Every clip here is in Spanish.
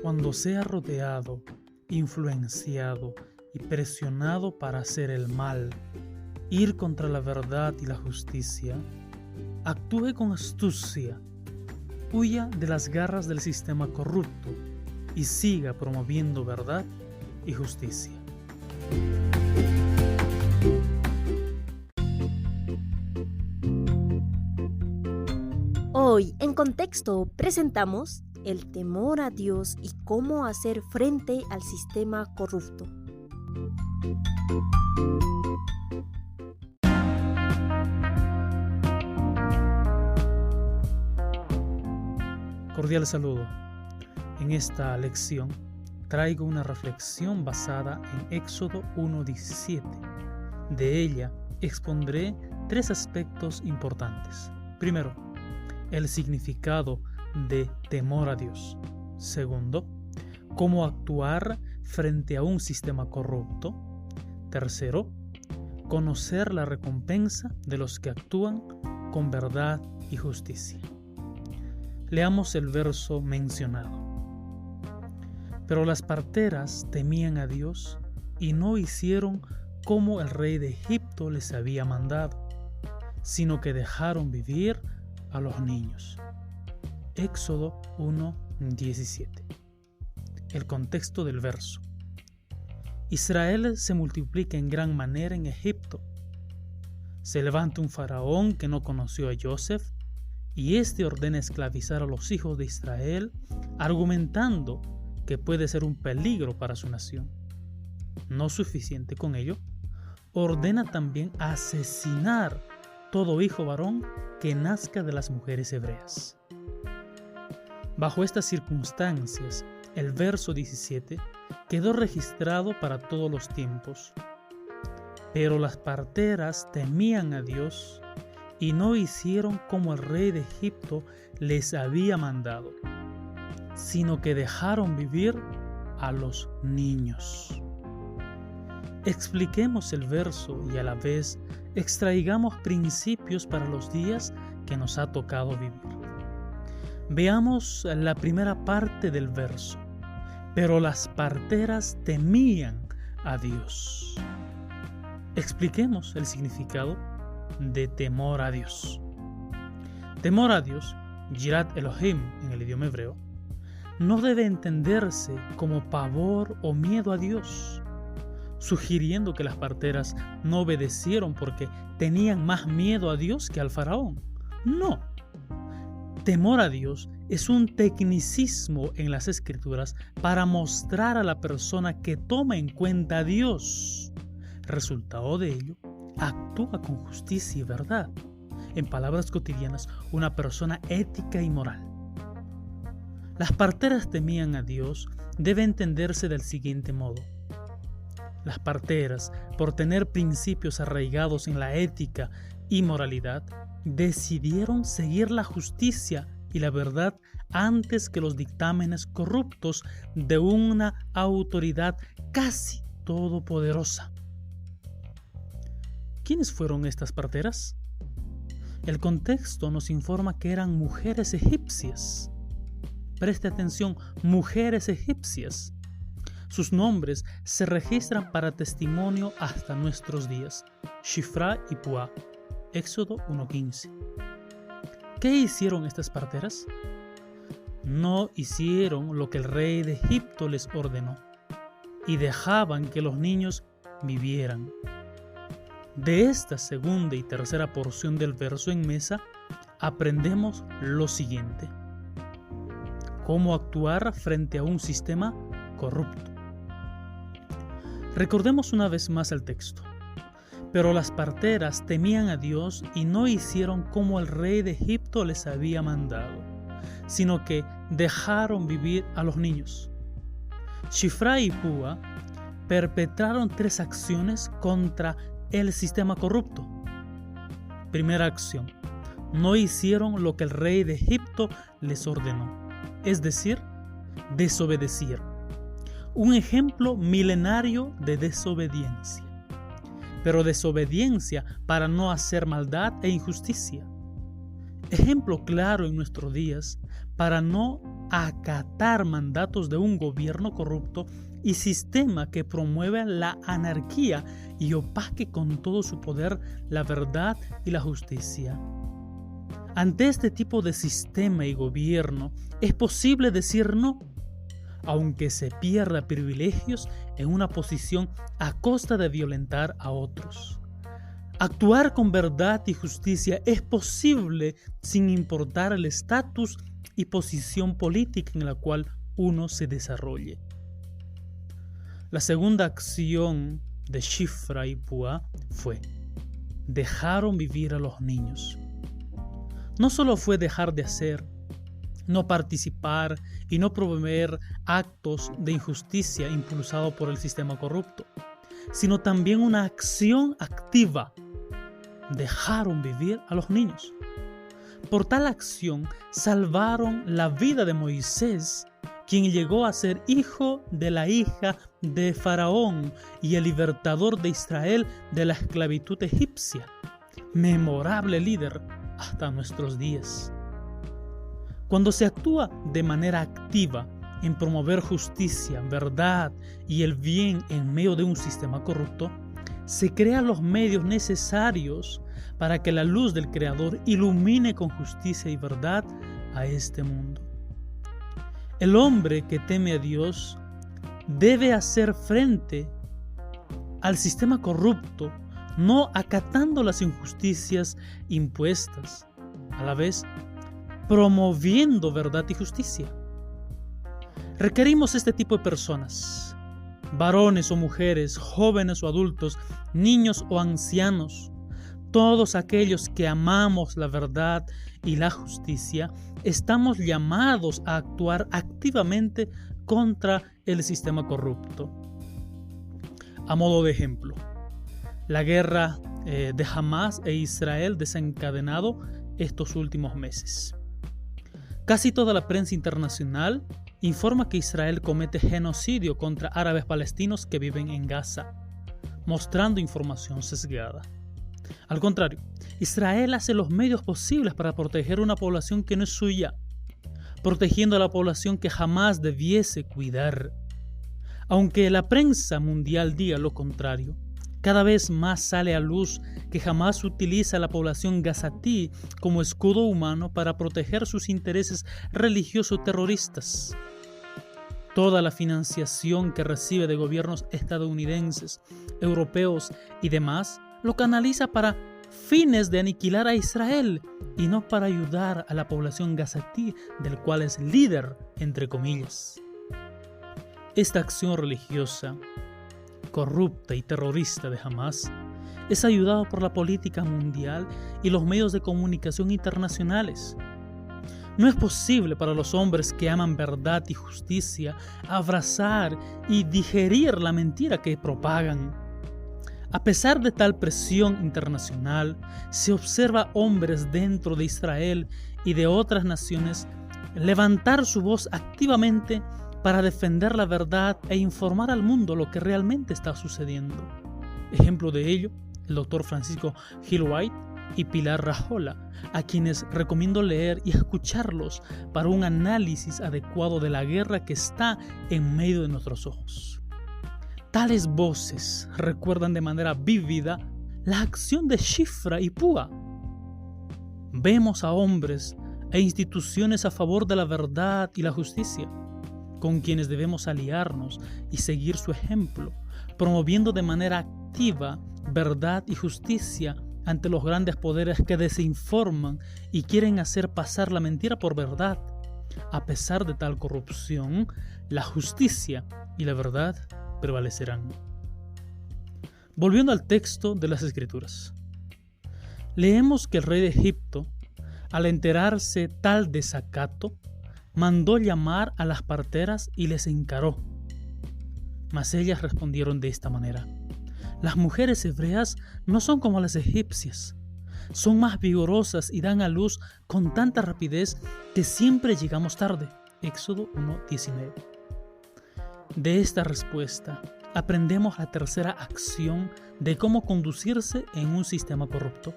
Cuando sea rodeado, influenciado y presionado para hacer el mal, ir contra la verdad y la justicia, actúe con astucia, huya de las garras del sistema corrupto y siga promoviendo verdad y justicia. Hoy, en Contexto, presentamos el temor a Dios y cómo hacer frente al sistema corrupto. Cordial saludo. En esta lección traigo una reflexión basada en Éxodo 1:17. De ella expondré 3 aspectos importantes. Primero, el significado de temor a Dios. Segundo, cómo actuar frente a un sistema corrupto. Tercero, conocer la recompensa de los que actúan con verdad y justicia. Leamos el verso mencionado. Pero las parteras temían a Dios y no hicieron como el rey de Egipto les había mandado, sino que dejaron vivir a los niños. Éxodo 1:17. El contexto del verso. Israel se multiplica en gran manera en Egipto. Se levanta un faraón que no conoció a Joseph y éste ordena esclavizar a los hijos de Israel, argumentando que puede ser un peligro para su nación. No suficiente con ello, ordena también asesinar todo hijo varón que nazca de las mujeres hebreas. Bajo estas circunstancias, el verso 17 quedó registrado para todos los tiempos. Pero las parteras temían a Dios y no hicieron como el rey de Egipto les había mandado, sino que dejaron vivir a los niños. Expliquemos el verso y a la vez extraigamos principios para los días que nos ha tocado vivir. Veamos la primera parte del verso. Pero las parteras temían a Dios. Expliquemos el significado de temor a Dios. Temor a Dios, Yirat Elohim en el idioma hebreo, no debe entenderse como pavor o miedo a Dios, sugiriendo que las parteras no obedecieron porque tenían más miedo a Dios que al faraón. No. Temor a Dios es un tecnicismo en las Escrituras para mostrar a la persona que toma en cuenta a Dios. Resultado de ello, actúa con justicia y verdad. En palabras cotidianas, una persona ética y moral. Las parteras temían a Dios debe entenderse del siguiente modo. Las parteras, por tener principios arraigados en la ética y moralidad, decidieron seguir la justicia y la verdad antes que los dictámenes corruptos de una autoridad casi todopoderosa. ¿Quiénes fueron estas parteras? El contexto nos informa que eran mujeres egipcias. Preste atención, mujeres egipcias. Sus nombres se registran para testimonio hasta nuestros días. Shifra y Pua, Éxodo 1:15. ¿Qué hicieron estas parteras? No hicieron lo que el rey de Egipto les ordenó y dejaban que los niños vivieran. De esta segunda y tercera porción del verso en mesa aprendemos lo siguiente: cómo actuar frente a un sistema corrupto. Recordemos una vez más el texto. Pero las parteras temían a Dios y no hicieron como el rey de Egipto les había mandado, sino que dejaron vivir a los niños. Shifra y Pua perpetraron 3 acciones contra el sistema corrupto. Primera acción: no hicieron lo que el rey de Egipto les ordenó, es decir, desobedecieron. Un ejemplo milenario de desobediencia. Pero desobediencia para no hacer maldad e injusticia. Ejemplo claro en nuestros días para no acatar mandatos de un gobierno corrupto y sistema que promueve la anarquía y opaque con todo su poder la verdad y la justicia. Ante este tipo de sistema y gobierno es posible decir no, aunque se pierda privilegios en una posición a costa de violentar a otros. Actuar con verdad y justicia es posible sin importar el estatus y posición política en la cual uno se desarrolle. La segunda acción de Shifra y Pua fue: dejaron vivir a los niños. No solo fue dejar de hacer, no participar y no promover actos de injusticia impulsados por el sistema corrupto, sino también una acción activa. Dejaron vivir a los niños. Por tal acción salvaron la vida de Moisés, quien llegó a ser hijo de la hija de Faraón y el libertador de Israel de la esclavitud egipcia, memorable líder hasta nuestros días. Cuando se actúa de manera activa en promover justicia, verdad y el bien en medio de un sistema corrupto, se crean los medios necesarios para que la luz del Creador ilumine con justicia y verdad a este mundo. El hombre que teme a Dios debe hacer frente al sistema corrupto, no acatando las injusticias impuestas, a la vez promoviendo verdad y justicia. Requerimos este tipo de personas, varones o mujeres, jóvenes o adultos, niños o ancianos, todos aquellos que amamos la verdad y la justicia, estamos llamados a actuar activamente contra el sistema corrupto. A modo de ejemplo, la guerra de Hamas e Israel desencadenado estos últimos meses. Casi toda la prensa internacional informa que Israel comete genocidio contra árabes palestinos que viven en Gaza, mostrando información sesgada. Al contrario, Israel hace los medios posibles para proteger una población que no es suya, protegiendo a la población que jamás debiese cuidar. Aunque la prensa mundial diga lo contrario, cada vez más sale a luz que Hamás utiliza a la población gazatí como escudo humano para proteger sus intereses religiosos terroristas. Toda la financiación que recibe de gobiernos estadounidenses, europeos y demás lo canaliza para fines de aniquilar a Israel y no para ayudar a la población gazatí, del cual es líder, entre comillas. Esta acción religiosa, corrupta y terrorista de Hamás es ayudada por la política mundial y los medios de comunicación internacionales. No es posible para los hombres que aman verdad y justicia abrazar y digerir la mentira que propagan. A pesar de tal presión internacional, se observa hombres dentro de Israel y de otras naciones levantar su voz activamente para defender la verdad e informar al mundo lo que realmente está sucediendo. Ejemplo de ello, el Dr. Francisco Gil White y Pilar Rahola, a quienes recomiendo leer y escucharlos para un análisis adecuado de la guerra que está en medio de nuestros ojos. Tales voces recuerdan de manera vívida la acción de Shifra y Pua. Vemos a hombres e instituciones a favor de la verdad y la justicia, con quienes debemos aliarnos y seguir su ejemplo, promoviendo de manera activa verdad y justicia ante los grandes poderes que desinforman y quieren hacer pasar la mentira por verdad. A pesar de tal corrupción, la justicia y la verdad prevalecerán. Volviendo al texto de las Escrituras, leemos que el rey de Egipto, al enterarse tal desacato, mandó llamar a las parteras y les encaró. Mas ellas respondieron de esta manera: las mujeres hebreas no son como las egipcias, son más vigorosas y dan a luz con tanta rapidez que siempre llegamos tarde. Éxodo 1:19. De esta respuesta aprendemos la tercera acción de cómo conducirse en un sistema corrupto.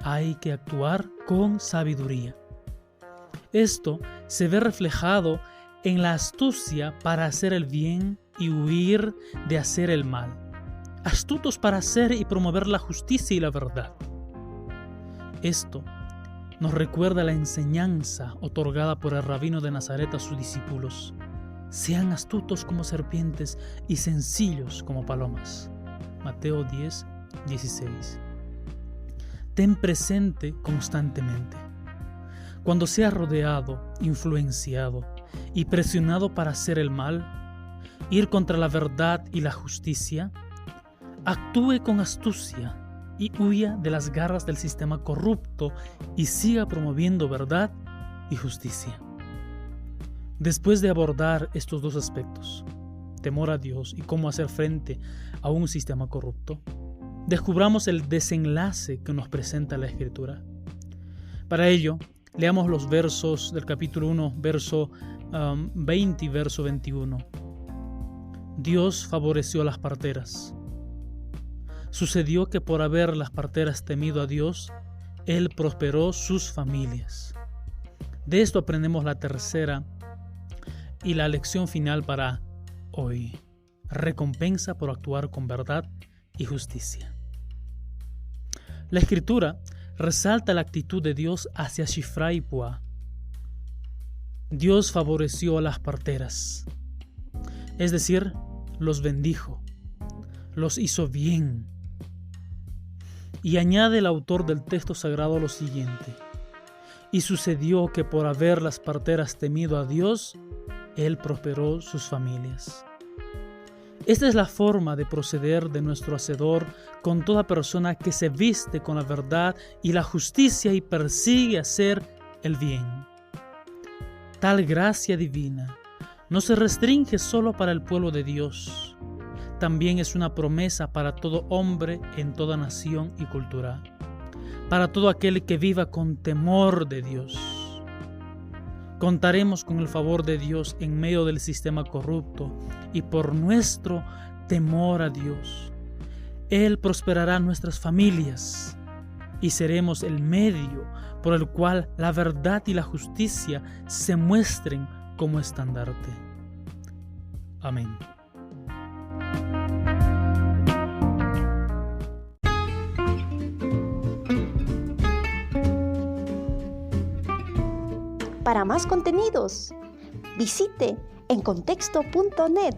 hay que actuar con sabiduría. Esto se ve reflejado en la astucia para hacer el bien y huir de hacer el mal. Astutos para hacer y promover la justicia y la verdad. Esto nos recuerda la enseñanza otorgada por el rabino de Nazaret a sus discípulos. Sean astutos como serpientes y sencillos como palomas. Mateo 10, 16. Ten presente constantemente. Cuando seas rodeado, influenciado y presionado para hacer el mal, ir contra la verdad y la justicia, actúe con astucia y huya de las garras del sistema corrupto y siga promoviendo verdad y justicia. Después de abordar estos dos aspectos, temor a Dios y cómo hacer frente a un sistema corrupto, descubramos el desenlace que nos presenta la Escritura. Para ello, leamos los versos del capítulo 1, verso 20 y verso 21. Dios favoreció a las parteras. Sucedió que por haber las parteras temido a Dios, Él prosperó sus familias. De esto aprendemos la tercera y la lección final para hoy. Recompensa por actuar con verdad y justicia. La Escritura resalta la actitud de Dios hacia Shifra y Pua. Dios favoreció a las parteras, es decir, los bendijo, los hizo bien. Y añade el autor del texto sagrado lo siguiente: y sucedió que por haber las parteras temido a Dios, Él prosperó sus familias. Esta es la forma de proceder de nuestro Hacedor con toda persona que se viste con la verdad y la justicia y persigue hacer el bien. Tal gracia divina no se restringe solo para el pueblo de Dios, también es una promesa para todo hombre en toda nación y cultura, para todo aquel que viva con temor de Dios. Contaremos con el favor de Dios en medio del sistema corrupto y por nuestro temor a Dios. Él prosperará nuestras familias y seremos el medio por el cual la verdad y la justicia se muestren como estandarte. Amén. Para más contenidos, visite encontexto.net.